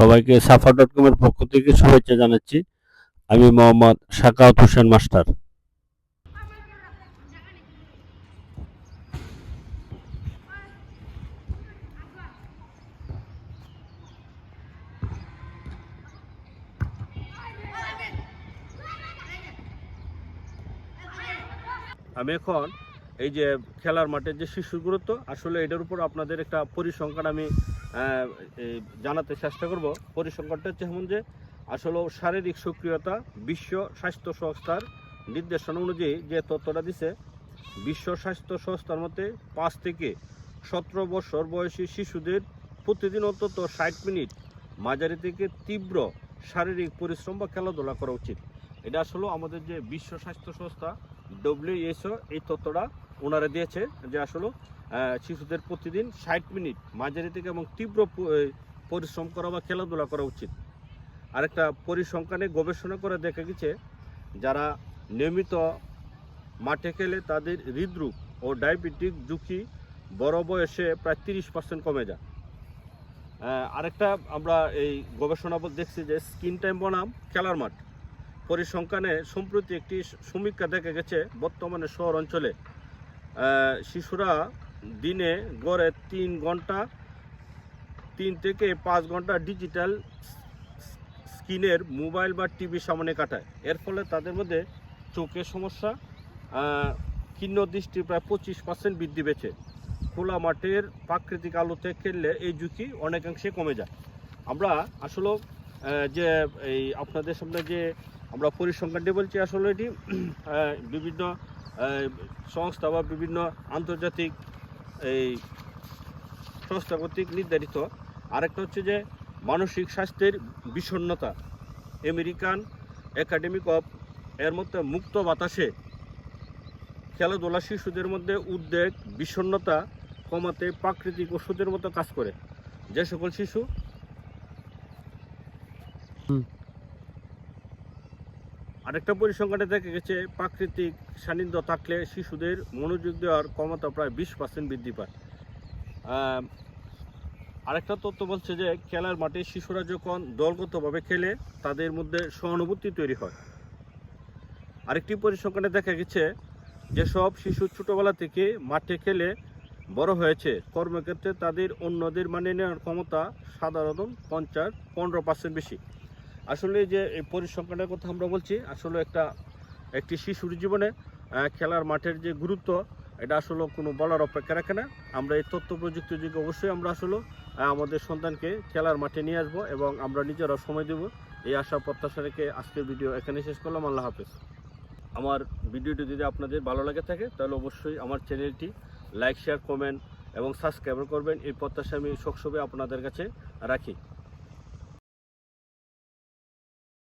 সবাইকে সাফা.com-এর পক্ষ থেকে শুভেচ্ছা জানাচ্ছি। আমি মোহাম্মদ সাখাওয়াত হোসেন মাস্টার। আমি এখন এই যে খেলার মাঠের যে শিশুর গুরুত্ব, আসলে এটার উপর আপনাদের একটা পরিসংখ্যান আমি জানাতে চেষ্টা করব। পরিসংখ্যানটা হচ্ছে এমন যে আসলে শারীরিক সক্রিয়তা বিশ্ব স্বাস্থ্য সংস্থার নির্দেশনা অনুযায়ী যে তথ্যটা দিছে, বিশ্ব স্বাস্থ্য সংস্থার মতে 5 থেকে 17 বছর বয়সী শিশুদের প্রতিদিন অন্তত 60 মিনিট মাঝারি থেকে তীব্র শারীরিক পরিশ্রম বা খেলাধুলা করা উচিত। এটা আসলে আমাদের যে বিশ্ব স্বাস্থ্য সংস্থা WHO এই তথ্যটা ওনারা দিয়েছে যে আসলে শিশুদের প্রতিদিন 60 মিনিট মাঝারি থেকে এবং তীব্র পরিশ্রম করা বা খেলাধুলা করা উচিত। আরেকটা পরিসংখ্যানে গবেষণা করে দেখা গেছে যারা নিয়মিত মাঠে খেলে তাদের হৃদরোগ ও ডায়াবেটিক ঝুঁকি বড় বয়সে প্রায় 30% কমে যায়। আরেকটা আমরা এই গবেষণা দেখছি যে স্ক্রিন টাইম বনাম খেলার মাঠ পরিসংখ্যানে সম্প্রতি একটি সমীক্ষা দেখা গেছে বর্তমানে শহর অঞ্চলে শিশুরা দিনে গড়ে 3 থেকে 5 ঘন্টা ডিজিটাল স্ক্রিনের মোবাইল বা টিভির সামনে কাটায়। এর ফলে তাদের মধ্যে চোখের সমস্যা, ক্ষীণ দৃষ্টি প্রায় 25% বৃদ্ধি পেয়েছে। খোলা মাঠের প্রাকৃতিক আলোতে খেললে এই ঝুঁকি অনেকাংশে কমে যায়। আমরা আসলে যে এই আপনাদের সামনে যে আমরা পরিসংখ্যানটি বলছি, আসলে এটি বিভিন্ন সংস্থা বা বিভিন্ন আন্তর্জাতিক এই সংস্থা কর্তৃক নির্ধারিত। আরেকটা হচ্ছে যে মানসিক স্বাস্থ্যের বিষণ্ণতা, আমেরিকান একাডেমি অফ এর মধ্যে মুক্ত বাতাসে খেলাধুলা শিশুদের মধ্যে উদ্বেগ বিষণ্ণতা কমাতে প্রাকৃতিক ওষুধের মতো কাজ করে। যে সকল শিশু আরেকটা পরিসংখ্যানে দেখা গেছে প্রাকৃতিক সান্নিধ্য থাকলে শিশুদের মনোযোগ দেওয়ার ক্ষমতা প্রায় 20% বৃদ্ধি পায়। আরেকটা তথ্য বলছে যে খেলার মাঠে শিশুরা যখন দলগতভাবে খেলে তাদের মধ্যে সহানুভূতি তৈরি হয়। আরেকটি পরিসংখ্যানে দেখা গেছে যেসব শিশু ছোটবেলা থেকে মাঠে খেলে বড় হয়েছে কর্মক্ষেত্রে তাদের অন্যদের মানিয়ে নেওয়ার ক্ষমতা সাধারণত 15% বেশি। আসলে যে এই পরিসংখ্যানের কথা আমরা বলছি, আসলে একটি শিশুর জীবনে খেলার মাঠের যে গুরুত্ব এটা আসলে কোনো বলার অপেক্ষা রাখে না। আমরা এই তথ্য প্রযুক্তির যুগে অবশ্যই আমরা আসলে আমাদের সন্তানকে খেলার মাঠে নিয়ে আসবো এবং আমরা নিজেরা সময় দেব, এই আশা প্রত্যাশা রেখে আজকের ভিডিও এখানে শেষ করলাম। আল্লাহ হাফেজ। আমার ভিডিওটি যদি আপনাদের ভালো লাগে থাকে তাহলে অবশ্যই আমার চ্যানেলটি লাইক, শেয়ার, কমেন্ট এবং সাবস্ক্রাইব করবেন। এই প্রত্যাশা আমি সবসময় আপনাদের কাছে রাখি।